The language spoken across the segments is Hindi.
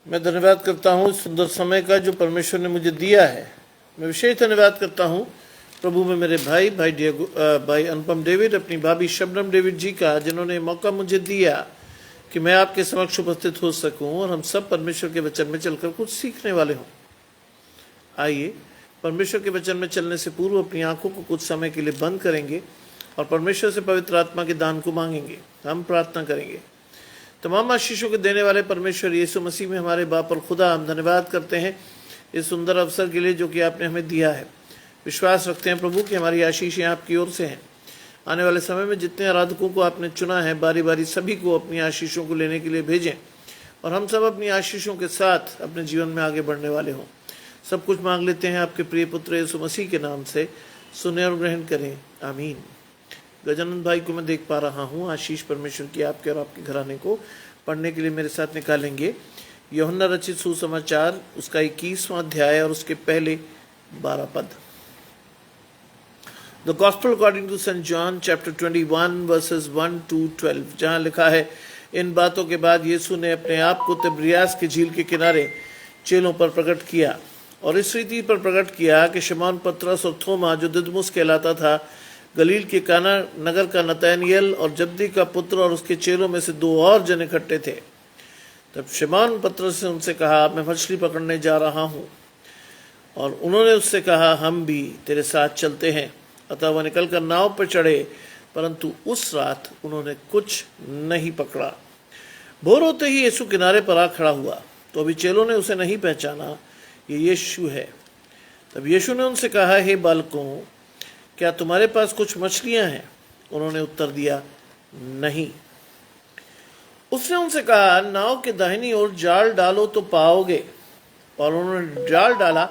मैं धन्यवाद करता हूँ इस सुंदर समय का जो परमेश्वर ने मुझे दिया है। मैं विशेष धन्यवाद करता हूँ प्रभु में मेरे भाई अनुपम डेविड, अपनी भाभी शबनम डेविड जी का, जिन्होंने मौका मुझे दिया कि मैं आपके समक्ष उपस्थित हो सकूं और हम सब परमेश्वर के वचन में चलकर कुछ सीखने वाले हों। आइए परमेश्वर के वचन में चलने से पूर्व अपनी आंखों को कुछ समय के लिए बंद करेंगे और परमेश्वर से पवित्र आत्मा के दान को मांगेंगे। हम प्रार्थना करेंगे। तमाम आशीषों के देने वाले परमेश्वर यीशु मसीह में हमारे बाप और खुदा, हम धन्यवाद करते हैं इस सुंदर अवसर के लिए जो कि आपने हमें दिया है। विश्वास रखते हैं प्रभु कि हमारी आशीषें आपकी ओर से हैं। आने वाले समय में जितने आराधकों को आपने चुना है, बारी बारी सभी को अपनी आशीषों को लेने के लिए भेजें और हम सब अपनी आशीषों के साथ अपने जीवन में आगे बढ़ने वाले हों। सब कुछ मांग लेते हैं आपके प्रिय पुत्र यीशु मसीह के नाम से, सुने और ग्रहण करें, आमीन। गजानंद भाई को मैं देख पा रहा हूँ। आशीष परमेश्वर की आपके और आपके घराने को पढ़ने के लिए मेरे साथ निकालेंगे। यूहन्ना रचित सुसमाचार उसका 21वां अध्याय और उसके पहले 12 पद। The Gospel according to Saint John chapter 21 verses 1 to 12, जहाँ लिखा है, इन बातों के बाद यीशु ने अपने आप को तिब्रियास की झील के किनारे चेलों पर प्रकट किया और इस रीति पर प्रकट किया कि शमौन पतरस और थोमा, जो दिदमुस कहलाता था, गलील के काना नगर का नतनएल और जब्दी का पुत्र और उसके चेलों में से 2 और जन इकट्ठे थे। तब शमौन पतरस ने उनसे कहा, मैं मछली पकड़ने जा रहा हूँ। और उन्होंने उससे कहा, हम भी तेरे साथ चलते हैं। अतः वह निकलकर नाव पर चढ़े, परंतु उस रात उन्होंने कुछ नहीं पकड़ा। भोर होते ही यीशु किनारे पर आ खड़ा हुआ, तो अभी चेलों ने उसे नहीं पहचाना ये यीशु है। तब यीशु ने उनसे कहा, हे बालकों, क्या तुम्हारे पास कुछ मछलियां हैं? उन्होंने उत्तर दिया, नहीं। उसने उनसे कहा, नाव के दाहिनी ओर जाल डालो तो पाओगे। और उन्होंने जाल डाला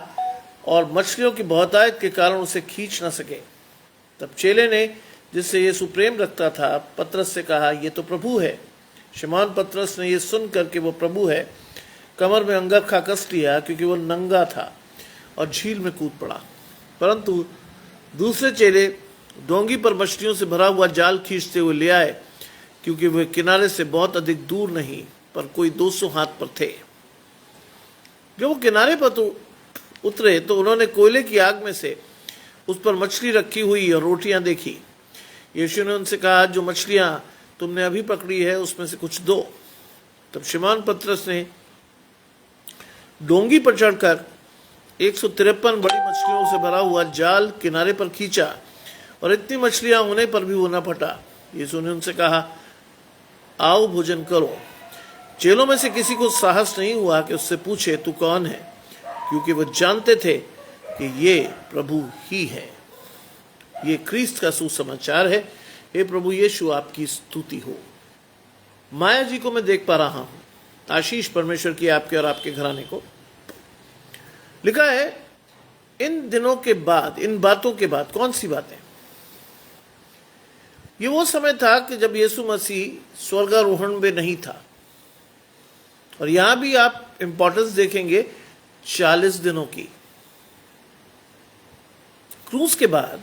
और मछलियों की बहुतायत के कारण उसे खींच न सके। तब चेले ने, जिससे यीशु प्रेम रखता था, पतरस से कहा, ये तो प्रभु है। शमौन पतरस ने यह सुनकर कि वो प्रभु है, कमर में अंगरखा कस लिया, क्योंकि वो नंगा था, और झील में कूद पड़ा। परंतु दूसरे चेले डोंगी पर मछलियों से भरा हुआ जाल खींचते हुए ले आए, क्योंकि वे किनारे से बहुत अधिक दूर नहीं, पर कोई 200 हाथ पर थे। जब वो किनारे पर उतरे तो उन्होंने कोयले की आग में से उस पर मछली रखी हुई और रोटियां देखी। यीशु ने उनसे कहा, जो मछलियां तुमने अभी पकड़ी है उसमें से कुछ दो। तब शमौन पतरस ने डोंगी पर चढ़कर 153 बड़ी मछलियों से भरा हुआ जाल किनारे पर खींचा, और इतनी मछलियां होने पर भी वो न फटा। यीशु ने उनसे कहा, आओ भोजन करो। चेलों में से किसी को साहस नहीं हुआ कि उससे पूछे, तू कौन है? क्योंकि वो जानते थे कि ये प्रभु ही है। ये क्रिस्त का सुसमाचार है। हे प्रभु यीशु, आपकी स्तुति हो। माया जी को मैं देख पा रहा हूं। आशीष परमेश्वर की आपके और आपके घराने को। लिखा है, इन दिनों के बाद, इन बातों के बाद। कौन सी बातें? ये वो समय था कि जब यीशु मसीह स्वर्गारोहण में नहीं था। और यहां भी आप इंपॉर्टेंस देखेंगे 40 दिनों की। क्रूस के बाद,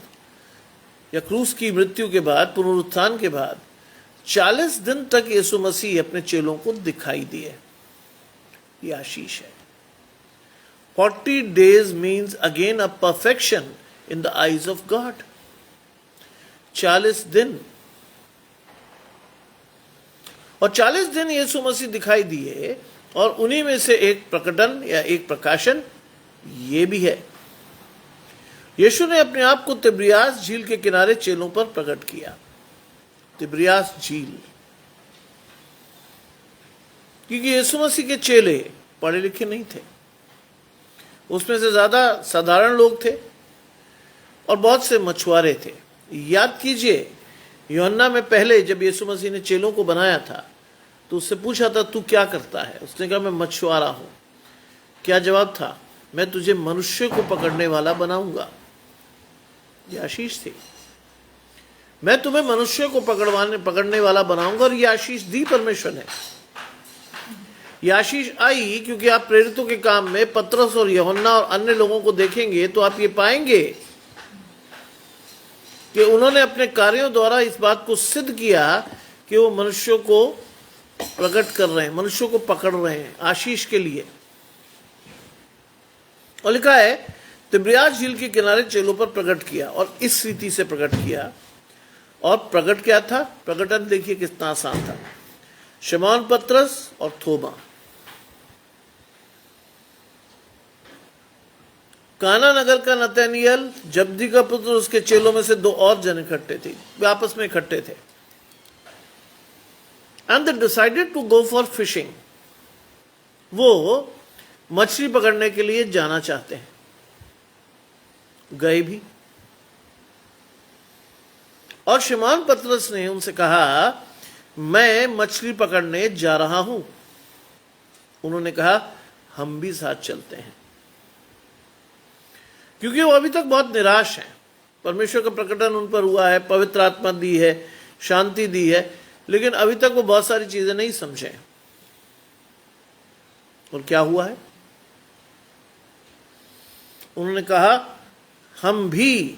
या क्रूस की मृत्यु के बाद, पुनरुत्थान के बाद 40 दिन तक यीशु मसीह अपने चेलों को दिखाई दिए। ये आशीष है। 40 days means again a perfection in the eyes of God. 40 दिन, और 40 दिन यीशु मसीह दिखाई दिए, और उन्हीं में से एक प्रकटन या एक प्रकाशन ये भी है। यीशु ने अपने आप को तिब्रियास झील के किनारे चेलों पर प्रकट किया। तिब्रियास झील, क्योंकि यीशु मसीह के चेले पढ़े लिखे नहीं थे। उसमें से ज्यादा साधारण लोग थे और बहुत से मछुआरे थे। याद कीजिए, यूहन्ना में पहले जब यीशु मसीह ने चेलों को बनाया था तो उससे पूछा था, तू क्या करता है? उसने कहा, मैं मछुआरा हूं। क्या जवाब था? मैं तुझे मनुष्य को पकड़ने वाला बनाऊंगा। यह आशीष थी। मैं तुम्हें मनुष्य को पकड़ने वाला बनाऊंगा। और यह आशीष दी परमेश्वर ने। यह आशीष आई क्योंकि आप प्रेरितों के काम में पतरस और यूहन्ना और अन्य लोगों को देखेंगे तो आप ये पाएंगे कि उन्होंने अपने कार्यों द्वारा इस बात को सिद्ध किया कि वो मनुष्यों को प्रकट कर रहे हैं, मनुष्यों को पकड़ रहे हैं आशीष के लिए। और लिखा है तिब्रियास झील के किनारे चेलों पर प्रकट किया, और इस रीति से प्रकट किया। और प्रकट क्या था? प्रकटन देखिए कितना आसान था। शमौन पतरस और थोमा, काना नगर का नतनएल, जब्दी का पुत्र, उसके चेलों में से 2 और जन इकट्ठे थे, वे आपस में इकट्ठे थे। And they decided to go for fishing. वो मछली पकड़ने के लिए जाना चाहते हैं, गए भी। और शमौन पतरस ने उनसे कहा, मैं मछली पकड़ने जा रहा हूं। उन्होंने कहा, हम भी साथ चलते हैं, क्योंकि वो अभी तक बहुत निराश हैं। परमेश्वर का प्रकटन उन पर हुआ है, पवित्र आत्मा दी है, शांति दी है, लेकिन अभी तक वो बहुत सारी चीजें नहीं समझे। और क्या हुआ है? उन्होंने कहा, हम भी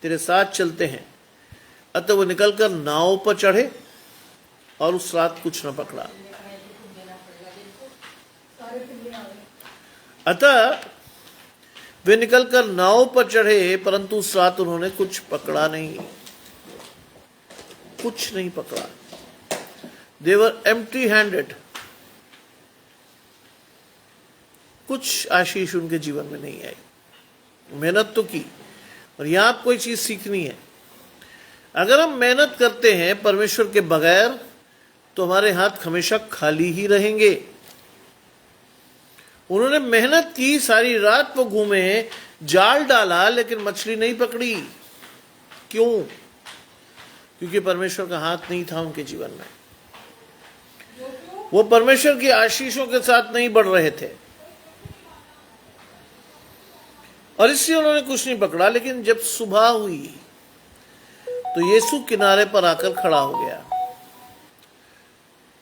तेरे साथ चलते हैं। अतः वो निकलकर नाव पर चढ़े और उस रात कुछ न पकड़ा। अतः वे निकलकर नाव पर चढ़े, परंतु उस रात उन्होंने कुछ पकड़ा नहीं, कुछ नहीं पकड़ा। They were empty handed। कुछ आशीष उनके जीवन में नहीं आई। मेहनत तो की, और यहां आप कोई चीज सीखनी है। अगर हम मेहनत करते हैं परमेश्वर के बगैर, तो हमारे हाथ हमेशा खाली ही रहेंगे। उन्होंने मेहनत की, सारी रात वो घूमे, जाल डाला, लेकिन मछली नहीं पकड़ी। क्यों? क्योंकि परमेश्वर का हाथ नहीं था उनके जीवन में। वो परमेश्वर की आशीषों के साथ नहीं बढ़ रहे थे, और इसलिए उन्होंने कुछ नहीं पकड़ा। लेकिन जब सुबह हुई तो यीशु किनारे पर आकर खड़ा हो गया।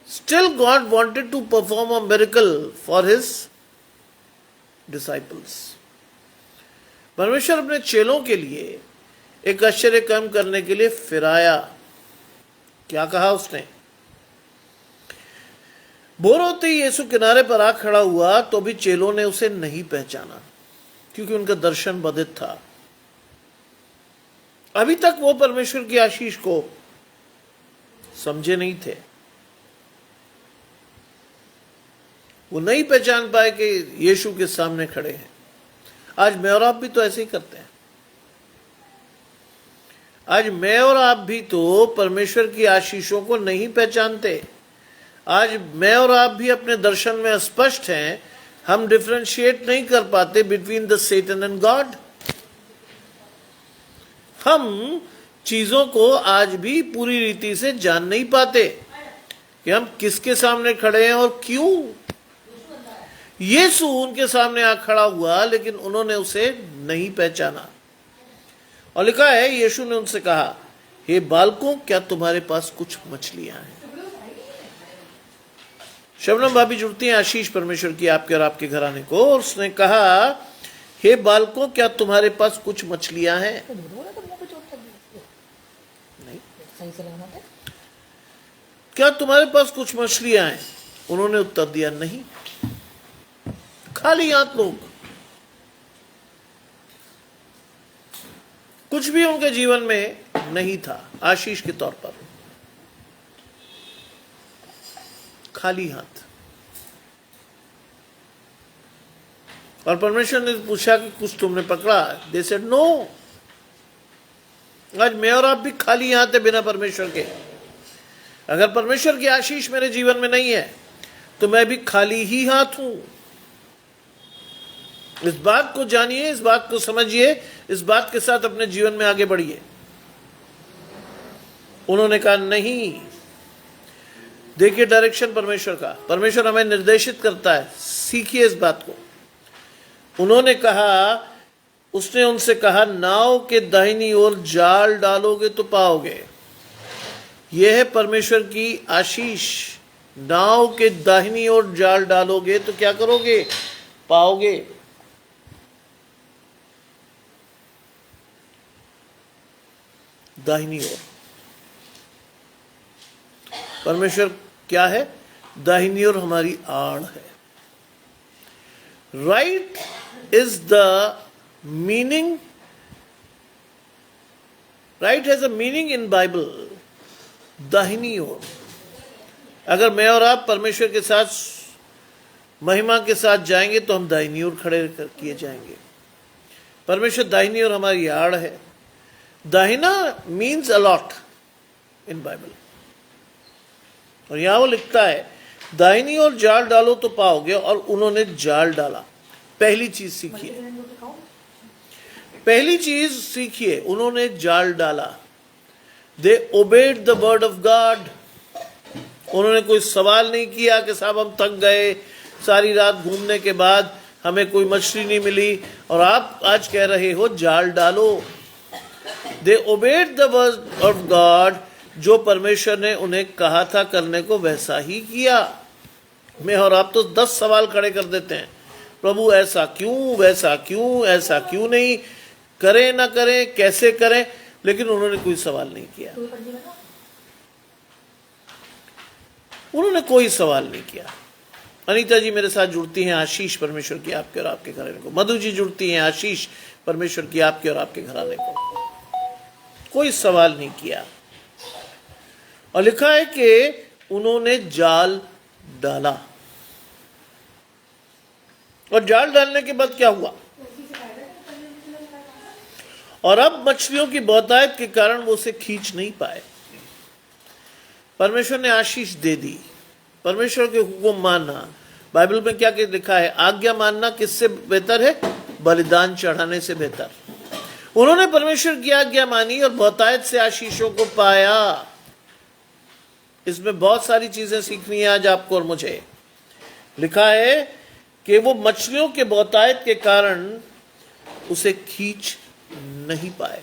Still God wanted to perform a miracle for his disciples। परमेश्वर अपने चेलों के लिए एक आश्चर्य कर्म करने के लिए फिर आया। क्या कहा उसने? भोर होते ही यीशु किनारे पर आ खड़ा हुआ, तो भी चेलों ने उसे नहीं पहचाना, क्योंकि उनका दर्शन बाधित था। अभी तक वो परमेश्वर की आशीष को समझे नहीं थे। वो नहीं पहचान पाए कि यीशु के सामने खड़े हैं। आज मैं और आप भी तो ऐसे ही करते हैं। आज मैं और आप भी तो परमेश्वर की आशीषों को नहीं पहचानते। आज मैं और आप भी अपने दर्शन में अस्पष्ट हैं। हम डिफरेंशिएट नहीं कर पाते between the Satan and God. हम चीजों को आज भी पूरी रीति से जान नहीं पाते कि हम किसके सामने खड़े हैं और क्यों। यीशु उनके सामने आ खड़ा हुआ, लेकिन उन्होंने उसे नहीं पहचाना। और लिखा है, यीशु ने उनसे कहा, हे बालकों, क्या तुम्हारे पास कुछ मछलियां हैं? शबनम भाभी जुड़ती हैं आशीष परमेश्वर की आपके और आपके घराने को। और उसने कहा, हे बालकों, क्या तुम्हारे पास कुछ मछलियां हैं? क्या तुम्हारे पास कुछ मछलियां हैं? उन्होंने उत्तर दिया, नहीं। खाली हाथ लोग। कुछ भी उनके जीवन में नहीं था आशीष के तौर पर। खाली हाथ। और परमेश्वर ने पूछा कि कुछ तुमने पकड़ा? They said no. आज मैं और आप भी खाली हाथ है बिना परमेश्वर के। अगर परमेश्वर की आशीष मेरे जीवन में नहीं है, तो मैं भी खाली ही हाथ हूं। इस बात को जानिए, इस बात को समझिए, इस बात के साथ अपने जीवन में आगे बढ़िए। उन्होंने कहा, नहीं। देखिए डायरेक्शन परमेश्वर का। परमेश्वर हमें निर्देशित करता है, सीखिए इस बात को। उन्होंने कहा, उसने उनसे कहा, नाव के दाहिनी ओर जाल डालोगे तो पाओगे। यह है परमेश्वर की आशीष। नाव के दाहिनी ओर जाल डालोगे तो क्या करोगे? पाओगे। दाहिनी ओर। परमेश्वर क्या है? दाहिनी ओर हमारी आड़ है। Right is the meaning, right has a meaning in Bible, दाहिनी ओर। अगर मैं और आप परमेश्वर के साथ महिमा के साथ जाएंगे तो हम दाहिनी ओर खड़े किए जाएंगे। परमेश्वर दाहिनी ओर हमारी आड़ है। दाहिना मीन्स अलॉट इन बाइबल, और यहां वो लिखता है दाहिनी ओर जाल डालो तो पाओगे, और उन्होंने जाल डाला। पहली चीज सीखिए, पहली चीज सीखिए, उन्होंने जाल डाला। They obeyed the word of God. उन्होंने कोई सवाल नहीं किया कि साहब हम थक गए, सारी रात घूमने के बाद हमें कोई मछली नहीं मिली और आप आज कह रहे हो जाल डालो। They obeyed the word of God. जो परमेश्वर ने उन्हें कहा था करने को वैसा ही किया। मैं और आप तो 10 सवाल खड़े कर देते हैं, प्रभु ऐसा क्यों, वैसा क्यों, ऐसा क्यों नहीं, करें ना करें, कैसे करें, लेकिन उन्होंने कोई सवाल नहीं किया। उन्होंने कोई सवाल नहीं किया। अनीता जी मेरे साथ जुड़ती हैं, आशीष परमेश्वर की आपके और आपके घराने को। मधु जी जुड़ती हैं, आशीष परमेश्वर की आपके और आपके घराने को। कोई सवाल नहीं किया, और लिखा है कि उन्होंने जाल डाला। और जाल डालने के बाद क्या हुआ? और अब मछलियों की बहुतायत के कारण वो उसे खींच नहीं पाए। परमेश्वर ने आशीष दे दी, परमेश्वर के हुक्म मानना। बाइबल में क्या लिखा है? आज्ञा मानना किससे बेहतर है? बलिदान चढ़ाने से बेहतर। उन्होंने परमेश्वर की आज्ञा मानी और बहुतायत से आशीषों को पाया। इसमें बहुत सारी चीजें सीखनी है आज आपको और मुझे। लिखा है कि वो मछलियों के बहुतायत के कारण उसे खींच नहीं पाए।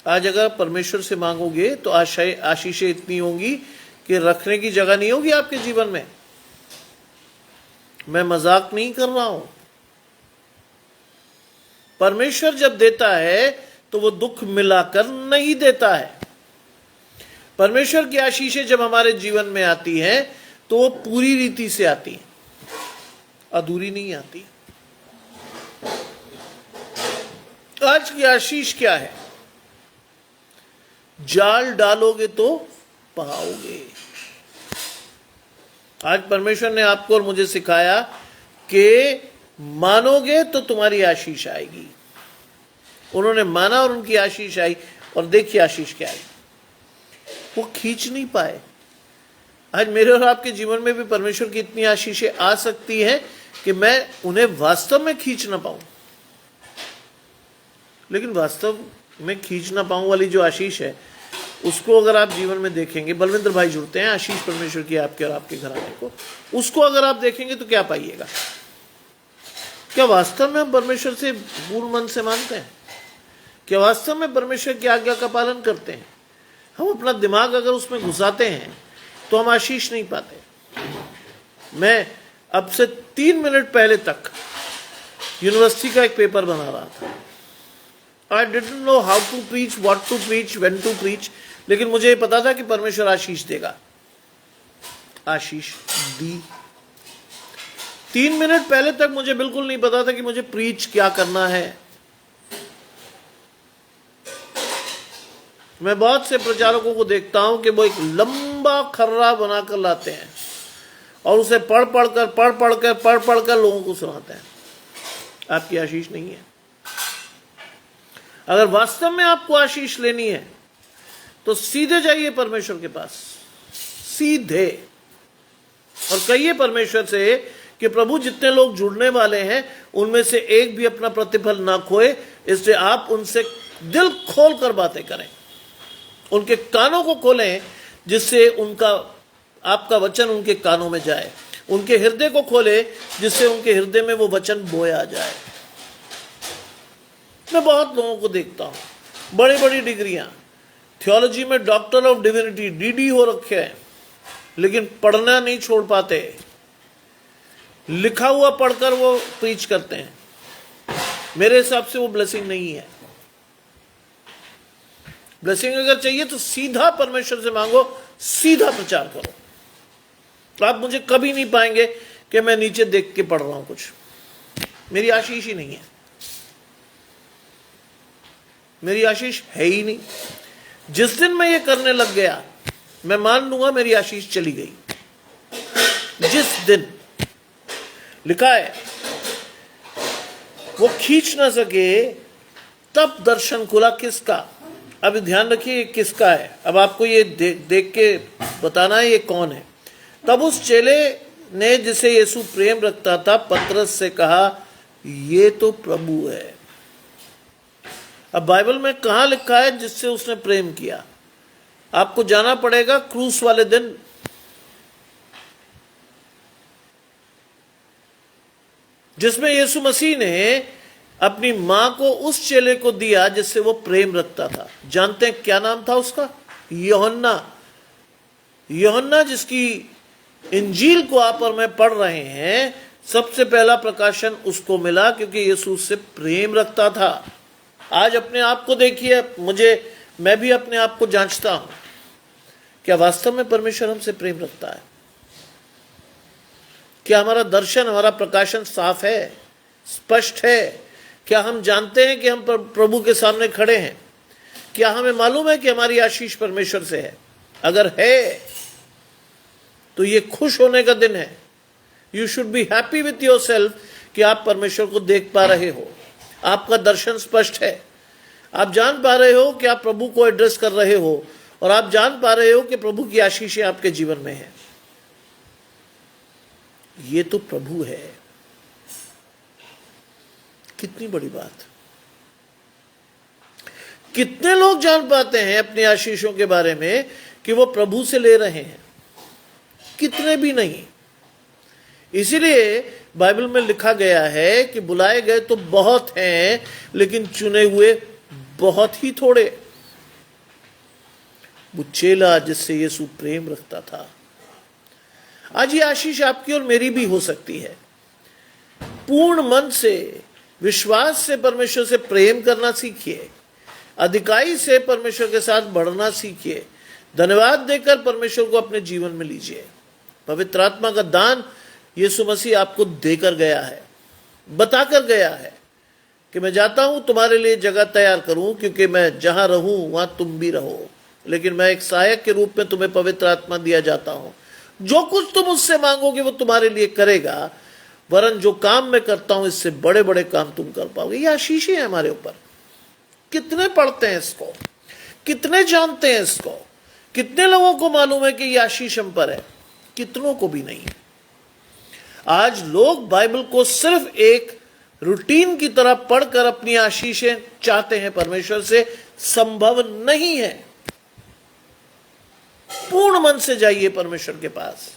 आज अगर परमेश्वर से मांगोगे तो आशीषें इतनी होंगी कि रखने की जगह नहीं होगी आपके जीवन में। मैं मजाक नहीं कर रहा हूं। परमेश्वर जब देता है तो वो दुख मिलाकर नहीं देता है। परमेश्वर की आशीषें जब हमारे जीवन में आती हैं तो वो पूरी रीति से आती हैं, अधूरी नहीं आती। आज की आशीष क्या है? जाल डालोगे तो पाओगे। आज परमेश्वर ने आपको और मुझे सिखाया कि मानोगे तो तुम्हारी आशीष आएगी। उन्होंने माना और उनकी आशीष आई, और देखिए आशीष क्या आई, वो खींच नहीं पाए। आज मेरे और आपके जीवन में भी परमेश्वर की इतनी आशीषें आ सकती हैं कि मैं उन्हें वास्तव में खींच ना पाऊं। लेकिन वास्तव में खींच ना पाऊं वाली जो आशीष है, उसको अगर आप जीवन में देखेंगे, बलविंदर भाई जुड़ते हैं, आशीष परमेश्वर की आपके और आपके घराने को, उसको अगर आप देखेंगे तो क्या पाइएगा? क्या वास्तव में हम परमेश्वर से पूर्ण मन से मानते हैं? क्या वास्तव में परमेश्वर की आज्ञा का पालन करते हैं? हम अपना दिमाग अगर उसमें घुसाते हैं तो हम आशीष नहीं पाते। मैं अब से 3 मिनट पहले तक यूनिवर्सिटी का एक पेपर बना रहा था। I didn't know how to preach, what to preach, when to preach, लेकिन मुझे ये पता था कि परमेश्वर आशीष देगा। आशीष दी। 3 मिनट पहले तक मुझे बिल्कुल नहीं पता था कि मुझे प्रीच क्या करना है। मैं बहुत से प्रचारकों को देखता हूं कि वो एक लंबा खर्रा बनाकर लाते हैं और उसे पढ़ पढ़ कर लोगों को सुनाते हैं। आपकी आशीष नहीं है। अगर वास्तव में आपको आशीष लेनी है तो सीधे जाइए परमेश्वर के पास, सीधे, और कहिए परमेश्वर से कि प्रभु जितने लोग जुड़ने वाले हैं उनमें से एक भी अपना प्रतिफल ना खोए, इसलिए आप उनसे दिल खोल कर बातें करें, उनके कानों को खोलें जिससे आपका वचन उनके कानों में जाए, उनके हृदय को खोले जिससे उनके हृदय में वो वचन बोया जाए। मैं बहुत लोगों को देखता हूं, बड़ी बड़ी डिग्रियां, थियोलॉजी में डॉक्टर ऑफ डिविनिटी डीडी हो रखे हैं, लेकिन पढ़ना नहीं छोड़ पाते। लिखा हुआ पढ़कर वो प्रीच करते हैं। मेरे हिसाब से वो ब्लेसिंग नहीं है। ब्लेसिंग अगर चाहिए तो सीधा परमेश्वर से मांगो, सीधा प्रचार करो। तो आप मुझे कभी नहीं पाएंगे कि मैं नीचे देख के पढ़ रहा हूं कुछ, मेरी आशीष ही नहीं है, मेरी आशीष है ही नहीं। जिस दिन मैं ये करने लग गया, मैं मान लूंगा मेरी आशीष चली गई। जिस दिन लिखा है वो खींच ना सके तब दर्शन खुला। किसका? अब ध्यान रखिए किसका है। अब आपको ये देख के बताना है ये कौन है। तब उस चेले ने जिसे यीशु प्रेम रखता था पतरस से कहा, ये तो प्रभु है। अब बाइबल में कहां लिखा है जिससे उसने प्रेम किया? आपको जाना पड़ेगा क्रूस वाले दिन। जिसमें यीशु मसीह ने अपनी मां को उस चेले को दिया जिससे वो प्रेम रखता था। जानते हैं क्या नाम था उसका? यूहन्ना। यूहन्ना जिसकी इंजील को आप और मैं पढ़ रहे हैं, सबसे पहला प्रकाशन उसको मिला क्योंकि यीशु उससे प्रेम रखता था। आज अपने आप को देखिए, मैं भी अपने आप को जांचता हूं, क्या वास्तव में परमेश्वर हमसे प्रेम रखता है? क्या हमारा दर्शन, हमारा प्रकाशन साफ है, स्पष्ट है? क्या हम जानते हैं कि हम प्रभु के सामने खड़े हैं? क्या हमें मालूम है कि हमारी आशीष परमेश्वर से है? अगर है तो ये खुश होने का दिन है। You should be happy with your self कि आप परमेश्वर को देख पा रहे हो, आपका दर्शन स्पष्ट है, आप जान पा रहे हो कि आप प्रभु को एड्रेस कर रहे हो, और आप जान पा रहे हो कि प्रभु की आशीषें आपके जीवन में है। ये तो प्रभु है। कितनी बड़ी बात। कितने लोग जान पाते हैं अपनी आशीषों के बारे में कि वो प्रभु से ले रहे हैं? कितने भी नहीं। इसीलिए बाइबल में लिखा गया है कि बुलाए गए तो बहुत हैं लेकिन चुने हुए बहुत ही थोड़े। वो चेला जिससे यीशु प्रेम रखता था। आज ये आशीष आपकी और मेरी भी हो सकती है। पूर्ण मन से, विश्वास से परमेश्वर से प्रेम करना सीखिए। अधिकाई से परमेश्वर के साथ बढ़ना सीखिए। धन्यवाद देकर परमेश्वर को अपने जीवन में लीजिए। पवित्र आत्मा का दान यीशु मसीह आपको देकर गया है, बताकर गया है कि मैं जाता हूं तुम्हारे लिए जगह तैयार करूं, क्योंकि मैं जहां रहूं वहां तुम भी रहो। लेकिन मैं एक सहायक के रूप में तुम्हें पवित्र आत्मा दिया जाता हूं। जो कुछ तुम उससे मांगोगे वो तुम्हारे लिए करेगा, वरन जो काम मैं करता हूं इससे बड़े बड़े काम तुम कर पाओगे। ये आशीष है हमारे ऊपर। कितने पढ़ते हैं इसको? कितने जानते हैं इसको? कितने लोगों को मालूम है कि ये आशीष हम पर है? कितनों को भी नहीं। आज लोग बाइबल को सिर्फ एक रूटीन की तरह पढ़कर अपनी आशीषें चाहते हैं परमेश्वर से। संभव नहीं है। पूर्ण मन से जाइए परमेश्वर के पास।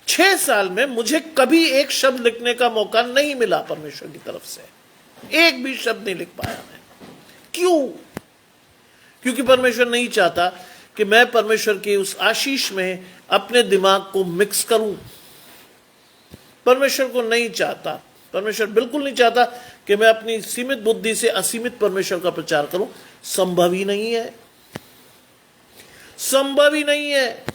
6 साल में मुझे कभी एक शब्द लिखने का मौका नहीं मिला परमेश्वर की तरफ से। एक भी शब्द नहीं लिख पाया मैं। क्यों? क्योंकि परमेश्वर नहीं चाहता कि मैं परमेश्वर की उस आशीष में अपने दिमाग को मिक्स करूं। परमेश्वर को नहीं चाहता, परमेश्वर बिल्कुल नहीं चाहता कि मैं अपनी सीमित बुद्धि से असीमित परमेश्वर का प्रचार करूं। संभव ही नहीं है। संभव ही नहीं है।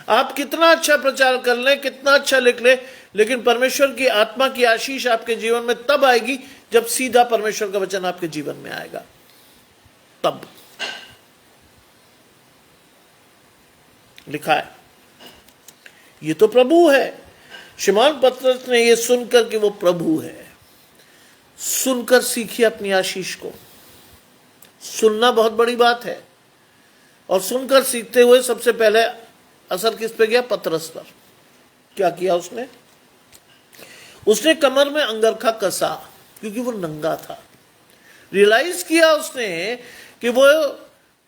आप कितना अच्छा प्रचार कर लें, कितना अच्छा लिख लें, लेकिन परमेश्वर की आत्मा की आशीष आपके जीवन में तब आएगी जब सीधा परमेश्वर का वचन आपके जीवन में आएगा। तब लिखा है ये तो प्रभु है। शिमोन पतरस ने यह सुनकर कि वो प्रभु है, सुनकर सीखिए अपनी आशीष को। सुनना बहुत बड़ी बात है, और सुनकर सीखते हुए सबसे पहले असर किस पे गया? पतरस पर। क्या किया उसने? उसने कमर में अंगरखा कसा क्योंकि वो नंगा था। रियलाइज किया उसने कि वो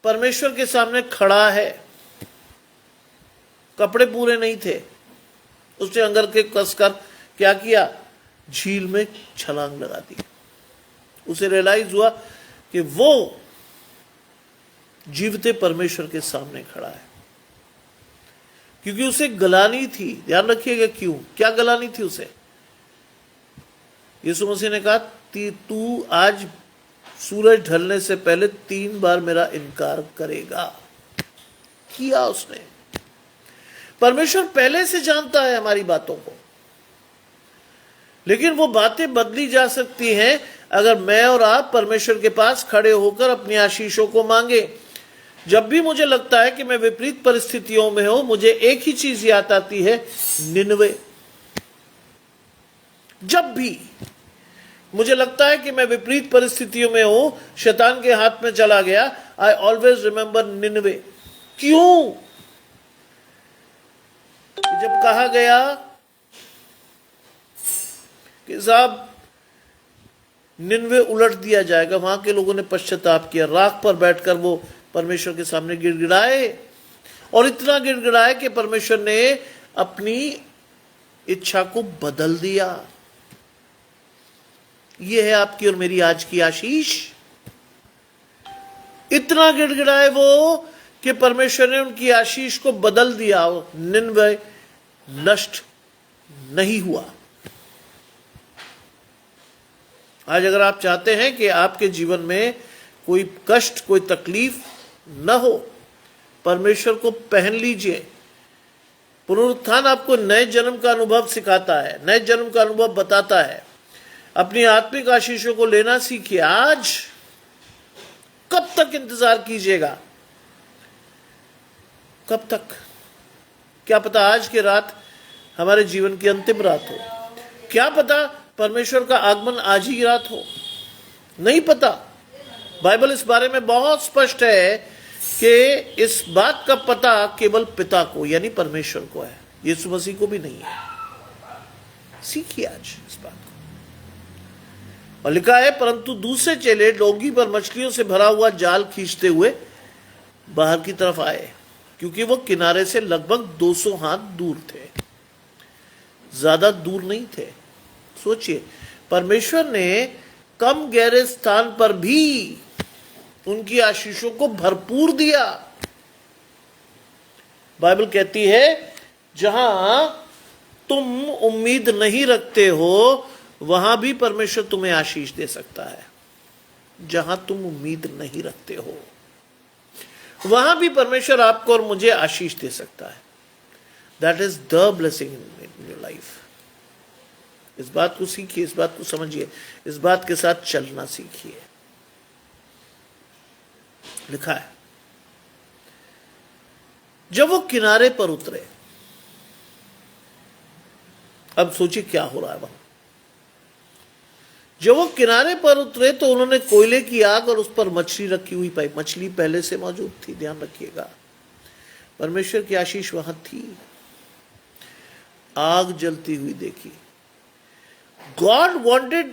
परमेश्वर के सामने खड़ा है, कपड़े पूरे नहीं थे। उसने अंगरखे कसकर क्या किया? झील में छलांग लगा दी। उसे रियलाइज हुआ कि वो जीवते परमेश्वर के सामने खड़ा है, क्योंकि उसे गलानी थी। ध्यान रखिएगा क्यों, क्या गलानी थी उसे? यीशु मसीह ने कहा तू आज सूरज ढलने से पहले 3 बार मेरा इनकार करेगा। किया उसने। परमेश्वर पहले से जानता है हमारी बातों को, लेकिन वो बातें बदली जा सकती हैं अगर मैं और आप परमेश्वर के पास खड़े होकर अपनी आशीषों को मांगे। जब भी मुझे लगता है कि मैं विपरीत परिस्थितियों में हूं, मुझे एक ही चीज याद आती है, निनवे। जब भी मुझे लगता है कि मैं विपरीत परिस्थितियों में हूं, शैतान के हाथ में चला गया, आई ऑलवेज रिमेंबर निनवे। क्यों? जब कहा गया कि साहब निनवे उलट दिया जाएगा, वहां के लोगों ने पश्चाताप किया, राख पर बैठकर वो परमेश्वर के सामने गिड़गिड़ाए, और इतना गिड़गिड़ाए कि परमेश्वर ने अपनी इच्छा को बदल दिया। यह है आपकी और मेरी आज की आशीष। इतना गिड़गिड़ाए वो कि परमेश्वर ने उनकी आशीष को बदल दिया, निनवे नष्ट नहीं हुआ। आज अगर आप चाहते हैं कि आपके जीवन में कोई कष्ट, कोई तकलीफ न हो, परमेश्वर को पहन लीजिए। पुनरुत्थान आपको नए जन्म का अनुभव सिखाता है, नए जन्म का अनुभव बताता है। अपनी आत्मिक आशीषों को लेना सीखिए आज। कब तक इंतजार कीजिएगा? कब तक? क्या पता आज की रात हमारे जीवन की अंतिम रात हो। क्या पता परमेश्वर का आगमन आज ही रात हो। नहीं पता। बाइबल इस बारे में बहुत स्पष्ट है कि इस बात का पता केवल पिता को यानी परमेश्वर को है, यीशु मसीह को भी नहीं है। सीखिए आज इस बात को। और लिखा है, परंतु दूसरे चेले डोंगी पर मछलियों से भरा हुआ जाल खींचते हुए बाहर की तरफ आए, क्योंकि वो किनारे से लगभग 200 हाथ दूर थे, ज्यादा दूर नहीं थे। सोचिए, परमेश्वर ने कम गहरे स्थान पर भी उनकी आशीषों को भरपूर दिया। बाइबल कहती है, जहां तुम उम्मीद नहीं रखते हो वहां भी परमेश्वर तुम्हें आशीष दे सकता है। जहां तुम उम्मीद नहीं रखते हो वहां भी परमेश्वर आपको और मुझे आशीष दे सकता है। That is the blessing in your life. इस बात को सीखिए, इस बात को समझिए, इस बात के साथ चलना सीखिए। लिखा है, जब वो किनारे पर उतरे, अब सोचिए क्या हो रहा है वहां। जब वो किनारे पर उतरे तो उन्होंने कोयले की आग और उस पर मछली रखी हुई पाई। मछली पहले से मौजूद थी, ध्यान रखिएगा। परमेश्वर की आशीष वहां थी। आग जलती हुई देखी। God wanted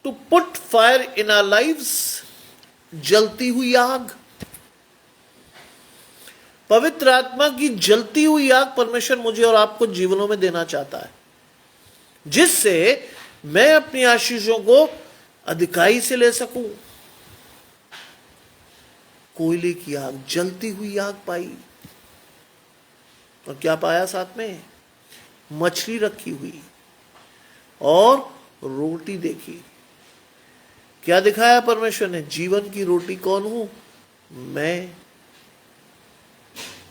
to put fire in our lives. जलती हुई आग, पवित्र आत्मा की जलती हुई आग परमेश्वर मुझे और आपको जीवनों में देना चाहता है, जिससे मैं अपनी आशीषों को अधिकाई से ले सकूं। कोयले की आग, जलती हुई आग पाई, और क्या पाया साथ में? मछली रखी हुई और रोटी देखी। क्या दिखाया परमेश्वर ने? जीवन की रोटी कौन हूं? मैं।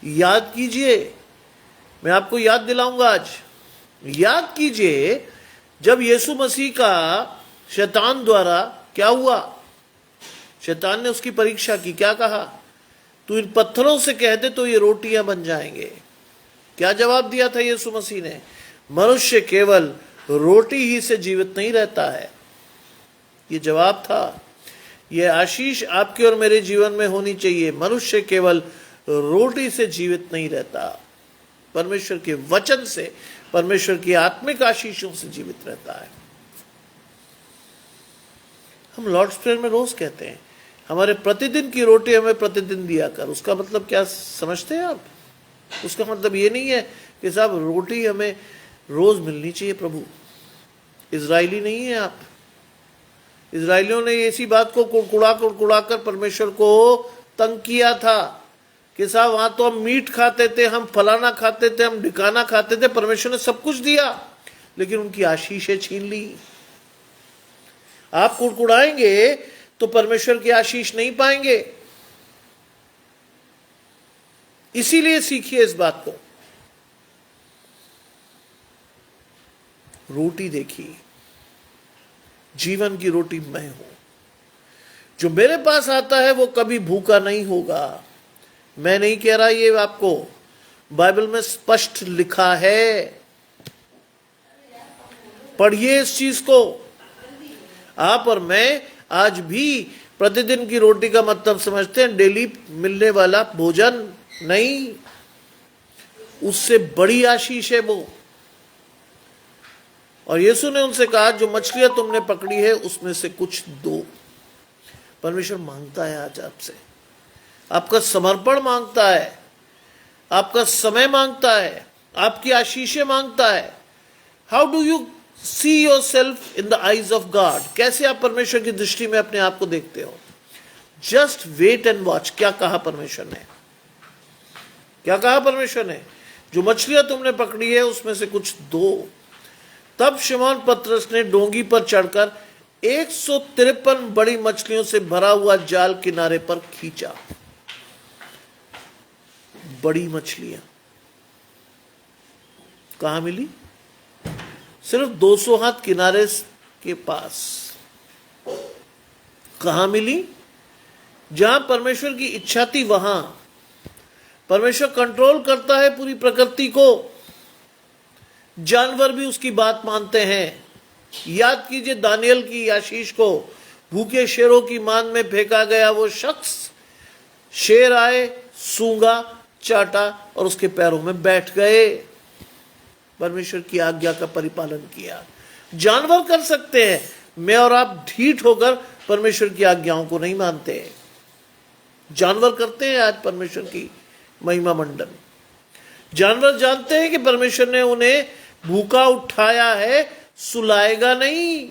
याद कीजिए, मैं आपको याद दिलाऊंगा आज। याद कीजिए, जब यीशु मसीह का शैतान द्वारा क्या हुआ? शैतान ने उसकी परीक्षा की। क्या कहा? तू इन पत्थरों से कह दे तो ये रोटियां बन जाएंगे। क्या जवाब दिया था यीशु मसीह ने? मनुष्य केवल रोटी ही से जीवित नहीं रहता है। ये जवाब था। ये आशीष आपके और मेरे जीवन में होनी चाहिए। मनुष्य केवल रोटी से जीवित नहीं रहता, परमेश्वर के वचन से, परमेश्वर की आत्मिक आशीषों से जीवित रहता है। हम लॉर्ड्स प्रेयर में रोज कहते हैं, हमारे प्रतिदिन की रोटी हमें प्रतिदिन दिया कर। उसका मतलब क्या समझते हैं आप? उसका मतलब ये नहीं है कि साहब रोटी हमें रोज मिलनी चाहिए। प्रभु इजरायली नहीं है आप। इजरायलियों ने इसी बात को कुड़कुड़ा कर परमेश्वर को तंग किया था कि साहब वहां तो हम मीट खाते थे, हम फलाना खाते थे, हम ढिकाना खाते थे, परमेश्वर ने सब कुछ दिया, लेकिन उनकी आशीषें छीन ली। आप कुड़कुड़ाएंगे तो परमेश्वर की आशीष नहीं पाएंगे। इसीलिए सीखिए इस बात को। रोटी देखिए, जीवन की रोटी मैं हूं। जो मेरे पास आता है वो कभी भूखा नहीं होगा। मैं नहीं कह रहा, ये आपको बाइबल में स्पष्ट लिखा है। पढ़िए इस चीज को। आप और मैं आज भी प्रतिदिन की रोटी का मतलब समझते हैं डेली मिलने वाला भोजन, नहीं, उससे बड़ी आशीष है वो। और यीशु ने उनसे कहा, जो मछलियां तुमने पकड़ी है उसमें से कुछ दो। परमेश्वर मांगता है आज आपसे, आपका समर्पण मांगता है, आपका समय मांगता है, आपकी आशीषें मांगता है। How do you see your self in the eyes of God? कैसे आप परमेश्वर की दृष्टि में अपने आप को देखते हो? Just wait and watch. क्या कहा परमेश्वर ने? क्या कहा परमेश्वर ने? जो मछलियां तुमने पकड़ी है उसमें से कुछ दो। तब शिमोन पतरस ने डोंगी पर चढ़कर 153 बड़ी मछलियों से भरा हुआ जाल किनारे पर खींचा। बड़ी मछलियां कहां मिली? सिर्फ 200 हाथ किनारे के पास। कहां मिली? जहां परमेश्वर की इच्छा थी वहां। परमेश्वर कंट्रोल करता है पूरी प्रकृति को। जानवर भी उसकी बात मानते हैं। याद कीजिए दानियल की आशीष को। भूखे शेरों की मान में फेंका गया वो शख्स, शेर आए, सूंघा, चाटा और उसके पैरों में बैठ गए। परमेश्वर की आज्ञा का परिपालन किया। जानवर कर सकते हैं, मैं और आप ढीठ होकर परमेश्वर की आज्ञाओं को नहीं मानते। जानवर करते हैं आज परमेश्वर की महिमा मंडन। जानवर जानते हैं कि परमेश्वर ने उन्हें भूखा उठाया है, सुलाएगा नहीं।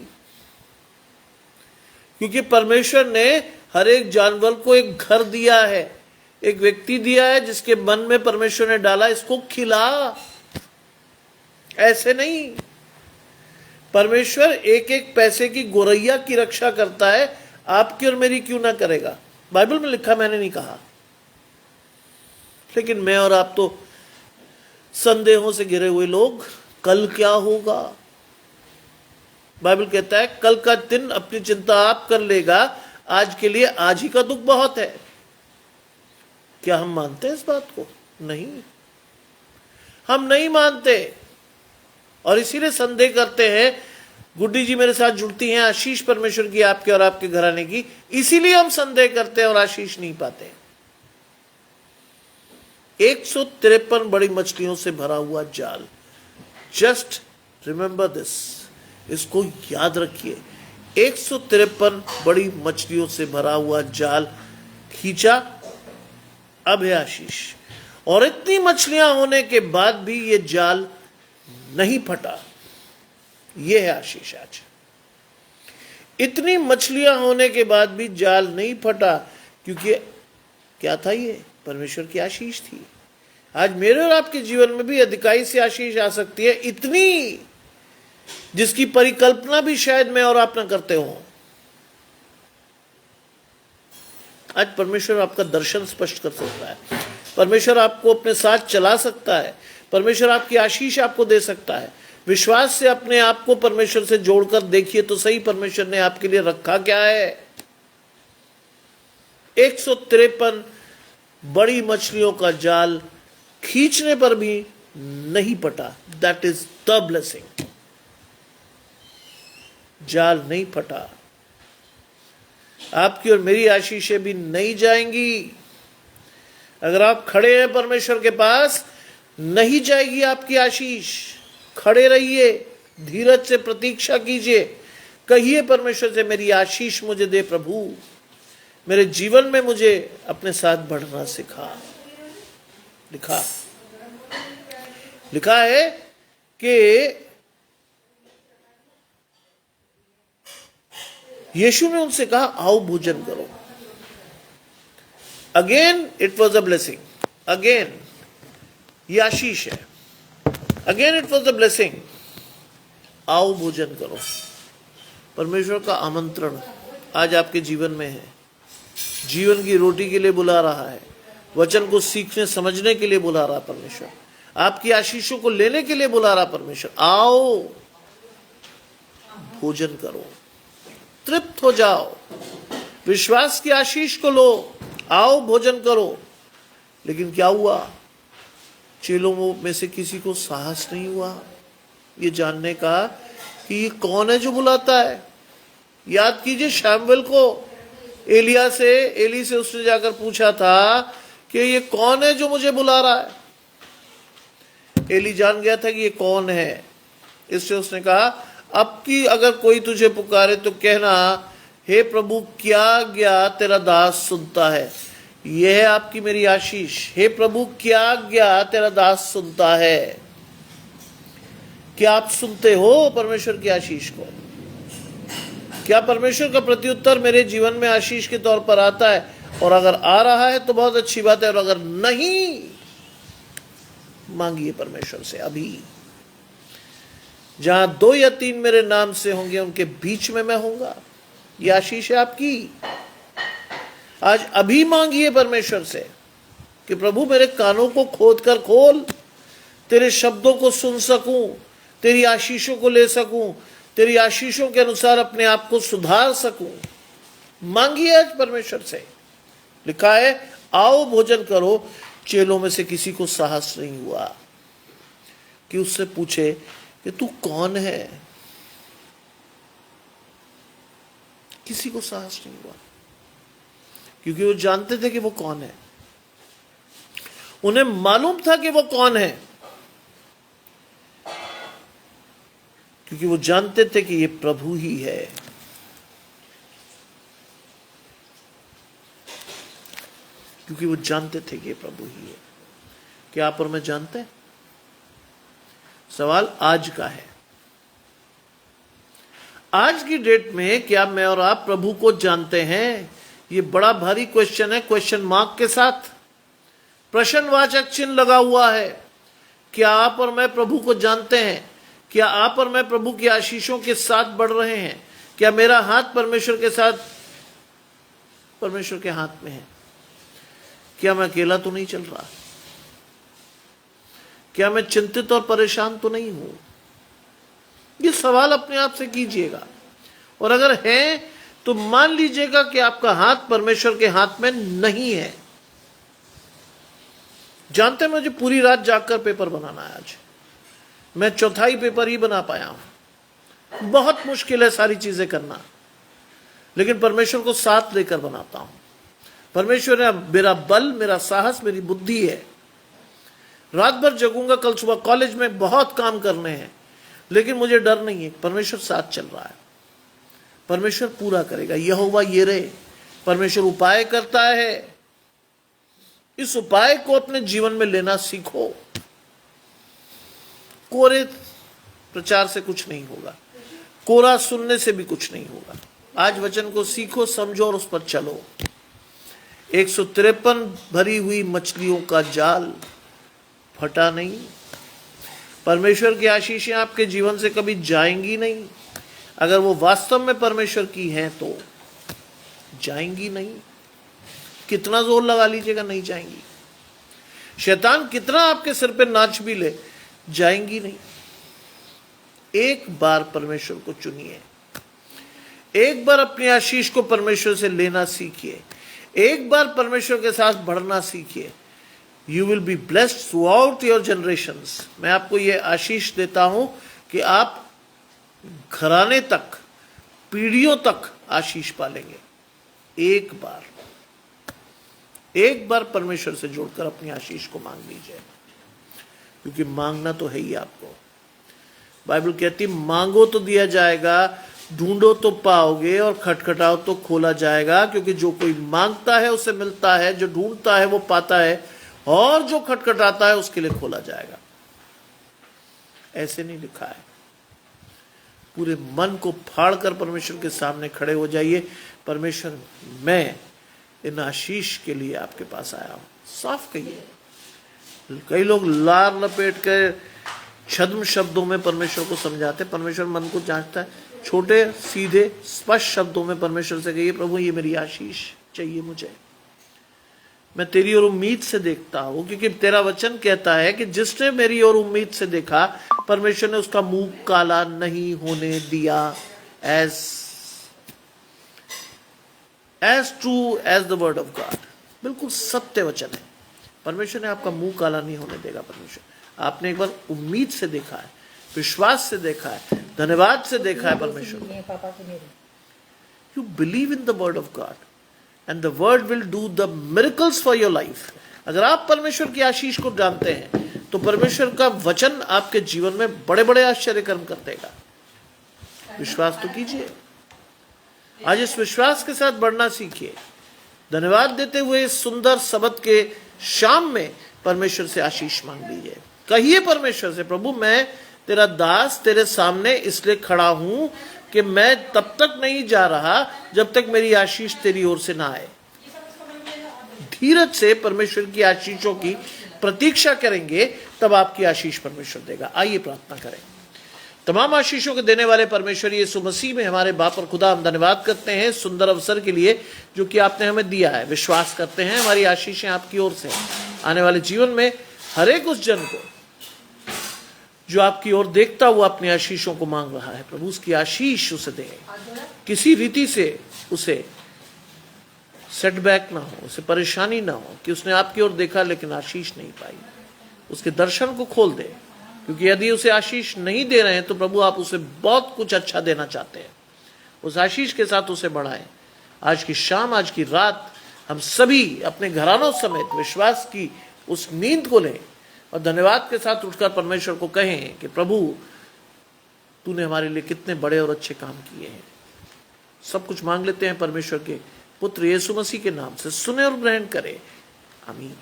क्योंकि परमेश्वर ने हर एक जानवर को एक घर दिया है, एक व्यक्ति दिया है जिसके मन में परमेश्वर ने डाला, इसको खिला। ऐसे नहीं। परमेश्वर एक एक पैसे की गोरैया की रक्षा करता है, आपकी और मेरी क्यों ना करेगा? बाइबल में लिखा, मैंने नहीं कहा। लेकिन मैं और आप तो संदेहों से घिरे हुए लोग। कल क्या होगा? बाइबल कहता है कल का दिन अपनी चिंता आप कर लेगा, आज के लिए आज ही का दुख बहुत है। क्या हम मानते हैं इस बात को? नहीं, हम नहीं मानते और इसीलिए संदेह करते हैं। गुड्डी जी मेरे साथ जुड़ती हैं, आशीष परमेश्वर की आपके और आपके घराने की, इसीलिए हम संदेह करते हैं और आशीष नहीं पाते। 153 बड़ी मछलियों से भरा हुआ जाल। जस्ट रिमेंबर दिस, इसको याद रखिए। 153 बड़ी मछलियों से भरा हुआ जाल खींचा। अब है आशीष। और इतनी मछलियां होने के बाद भी ये जाल नहीं फटा। यह है आशीष आज। इतनी मछलियां होने के बाद भी जाल नहीं फटा, क्योंकि क्या था? ये परमेश्वर की आशीष थी। आज मेरे और आपके जीवन में भी अधिकाई से आशीष आ सकती है, इतनी जिसकी परिकल्पना भी शायद मैं और आप ना करते हो। आज परमेश्वर आपका दर्शन स्पष्ट कर सकता है। परमेश्वर आपको अपने साथ चला सकता है। परमेश्वर आपकी आशीष आपको दे सकता है। विश्वास से अपने आप को परमेश्वर से जोड़कर देखिए तो सही, परमेश्वर ने आपके लिए रखा क्या है। 153 बड़ी मछलियों का जाल खींचने पर भी नहीं फटा। That is the blessing. जाल नहीं फटा। आपकी और मेरी आशीषें भी नहीं जाएंगी। अगर आप खड़े हैं परमेश्वर के पास, नहीं जाएगी आपकी आशीष। खड़े रहिए, धीरज से प्रतीक्षा कीजिए। कहिए परमेश्वर से, मेरी आशीष मुझे दे प्रभु, मेरे जीवन में मुझे अपने साथ बढ़ना सिखा। लिखा है कि यीशु ने उनसे कहा, आओ भोजन करो। Again it was a blessing. Again ये आशीष है। Again it was a blessing. आओ भोजन करो। परमेश्वर का आमंत्रण, आज आपके जीवन में है। जीवन की रोटी के लिए बुला रहा है, वचन को सीखने समझने के लिए बुला रहा परमेश्वर, आपकी आशीषों को लेने के लिए बुला रहा परमेश्वर। आओ, भोजन करो, तृप्त हो जाओ, विश्वास की आशीष को लो, आओ भोजन करो। लेकिन क्या हुआ? चेलों में से किसी को साहस नहीं हुआ ये जानने का कि ये कौन है जो बुलाता है। याद कीजिए शमूएल को, एली से उसने जाकर पूछा था कि ये कौन है जो मुझे बुला रहा है। एली जान गया था कि ये कौन है, इससे उसने कहा अब की अगर कोई तुझे पुकारे तो कहना, हे प्रभु क्या आज्ञा तेरा दास सुनता है। यह है आपकी मेरी आशीष, हे प्रभु क्या आज्ञा तेरा दास सुनता है। क्या आप सुनते हो परमेश्वर की आशीष को? क्या परमेश्वर का प्रत्युत्तर मेरे जीवन में आशीष के तौर पर आता है? और अगर आ रहा है तो बहुत अच्छी बात है, और अगर नहीं, मांगिए परमेश्वर से अभी। जहां 2 या 3 मेरे नाम से होंगे उनके बीच में मैं होऊंगा। यह आशीष है आपकी। आज अभी मांगिए परमेश्वर से कि प्रभु मेरे कानों को खोद कर खोल, तेरे शब्दों को सुन सकूं, तेरी आशीषों को ले सकूं, तेरी आशीषों के अनुसार अपने आप को सुधार सकूं। मांगिए आज परमेश्वर से। लिखा है आओ भोजन करो। चेलों में से किसी को साहस नहीं हुआ कि उससे पूछे कि तू कौन है। किसी को साहस नहीं हुआ क्योंकि वो जानते थे कि वो कौन है। उन्हें मालूम था कि वो कौन है, क्योंकि वो जानते थे कि ये प्रभु ही है। क्योंकि वो जानते थे कि ये प्रभु ही है। क्या आप और मैं जानते हैं? सवाल आज का है। आज की डेट में क्या मैं और आप प्रभु को जानते हैं? ये बड़ा भारी क्वेश्चन है, क्वेश्चन मार्क के साथ प्रश्नवाचक चिन्ह लगा हुआ है। क्या आप और मैं प्रभु को जानते हैं? क्या आप और मैं प्रभु की आशीषों के साथ बढ़ रहे हैं? क्या मेरा हाथ परमेश्वर के साथ, परमेश्वर के हाथ में है? क्या मैं अकेला तो नहीं चल रहा? क्या मैं चिंतित और परेशान तो नहीं हूं? ये सवाल अपने आप से कीजिएगा। और अगर है तो मान लीजिएगा कि आपका हाथ परमेश्वर के हाथ में नहीं है। जानते हैं मुझे पूरी रात जागकर पेपर बनाना है। आज मैं चौथाई पेपर ही बना पाया हूं। बहुत मुश्किल है सारी चीजें करना, लेकिन परमेश्वर को साथ लेकर बनाता हूं। परमेश्वर मेरा बल, मेरा साहस, मेरी बुद्धि है। रात भर जगूंगा, कल सुबह कॉलेज में बहुत काम करने हैं, लेकिन मुझे डर नहीं है। परमेश्वर साथ चल रहा है, परमेश्वर पूरा करेगा। यहोवा यिरे, परमेश्वर उपाय करता है। इस उपाय को अपने जीवन में लेना सीखो। कोरे प्रचार से कुछ नहीं होगा, कोरा सुनने से भी कुछ नहीं होगा। आज वचन को सीखो, समझो और उस पर चलो। 153 भरी हुई मछलियों का जाल फटा नहीं। परमेश्वर की आशीषें आपके जीवन से कभी जाएंगी नहीं। अगर वो वास्तव में परमेश्वर की हैं तो जाएंगी नहीं। कितना जोर लगा लीजिएगा, नहीं जाएंगी। शैतान कितना आपके सिर पे नाच भी ले, जाएंगी नहीं। एक बार परमेश्वर को चुनिए, एक बार अपनी आशीष को परमेश्वर से लेना सीखिए, एक बार परमेश्वर के साथ बढ़ना सीखिए। You will be blessed through out your generations. मैं आपको यह आशीष देता हूं कि आप घराने तक, पीढ़ियों तक आशीष पालेंगे। एक बार परमेश्वर से जोड़कर अपनी आशीष को मांग लीजिए, क्योंकि मांगना तो है ही आपको। बाइबल कहती मांगो तो दिया जाएगा, ढूंढो तो पाओगे, और खटखटाओ तो खोला जाएगा। क्योंकि जो कोई मांगता है उसे मिलता है, जो ढूंढता है वो पाता है, और जो खटखटाता है उसके लिए खोला जाएगा। ऐसे नहीं लिखा है। पूरे मन को फाड़कर परमेश्वर के सामने खड़े हो जाइए। परमेश्वर, मैं इन आशीष के लिए आपके पास आया हूं। साफ कहिए। कई लोग लार लपेट कर छद्म शब्दों में परमेश्वर को समझाते। परमेश्वर मन को जांचता है। छोटे सीधे स्पष्ट शब्दों में परमेश्वर से कहिए, प्रभु ये मेरी आशीष चाहिए मुझे, मैं तेरी ओर उम्मीद से देखता हूं, क्योंकि तेरा वचन कहता है कि जिसने मेरी ओर उम्मीद से देखा, परमेश्वर ने उसका मुंह काला नहीं होने दिया। As true as the word of God, बिल्कुल सत्य वचन है। परमेश्वर ने आपका मुंह काला नहीं होने देगा। परमेश्वर, आपने एक बार उम्मीद से देखा है, विश्वास से देखा है, धन्यवाद से देखा है परमेश्वर। You believe in the word of God and the word will do the miracles for your life। अगर आप परमेश्वर की आशीष को जानते हैं तो परमेश्वर का वचन आपके जीवन में बड़े बड़े आश्चर्य कर्म कर देगा। विश्वास तो कीजिए। आज इस विश्वास के साथ बढ़ना सीखिए। धन्यवाद देते हुए इस सुंदर सबत के शाम में परमेश्वर से आशीष मांग लीजिए। कहिए परमेश्वर से, प्रभु मैं तेरा दास तेरे सामने इसलिए खड़ा हूं कि मैं तब तक नहीं जा रहा जब तक मेरी आशीष तेरी ओर से ना आए। धीरज से परमेश्वर की आशीषों की प्रतीक्षा करेंगे, तब आपकी आशीष परमेश्वर देगा। आइए प्रार्थना करें। तमाम आशीषों के देने वाले परमेश्वर यीशु मसीह में हमारे बाप और खुदा, हम धन्यवाद करते हैं सुंदर अवसर के लिए जो कि आपने हमें दिया है। विश्वास करते हैं हमारी आशीषें आपकी ओर से आने वाले जीवन में हर एक उस जन को जो आपकी ओर देखता हुआ अपनी आशीषों को मांग रहा है, प्रभु उसकी आशीष उसे दे। किसी रीति से उसे सेटबैक ना हो, उसे परेशानी ना हो कि उसने आपकी ओर देखा लेकिन आशीष नहीं पाई। उसके दर्शन को खोल दे, क्योंकि यदि उसे आशीष नहीं दे रहे हैं तो प्रभु आप उसे बहुत कुछ अच्छा देना चाहते हैं। उस आशीष के साथ उसे बढ़ाएं। आज की शाम, आज की रात हम सभी अपने घरानों समेत विश्वास की उस नींद को लें और धन्यवाद के साथ उठकर परमेश्वर को कहें कि प्रभु तूने हमारे लिए कितने बड़े और अच्छे काम किए हैं। सब कुछ मांग लेते हैं परमेश्वर के पुत्र यीशु मसीह के नाम से। सुने और ग्रहण करें। आमीन।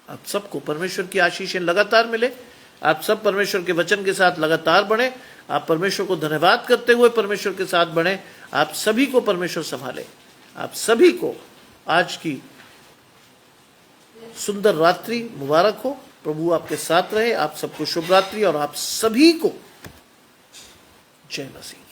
आप सबको परमेश्वर की आशीषें लगातार मिले। आप सब परमेश्वर के वचन के साथ लगातार बढ़े। आप परमेश्वर को धन्यवाद करते हुए परमेश्वर के साथ बढ़े। आप सभी को परमेश्वर संभाले। आप सभी को आज की सुंदर रात्रि मुबारक हो। प्रभु आपके साथ रहे। आप सबको शुभ रात्रि और आप सभी को जय मसीह।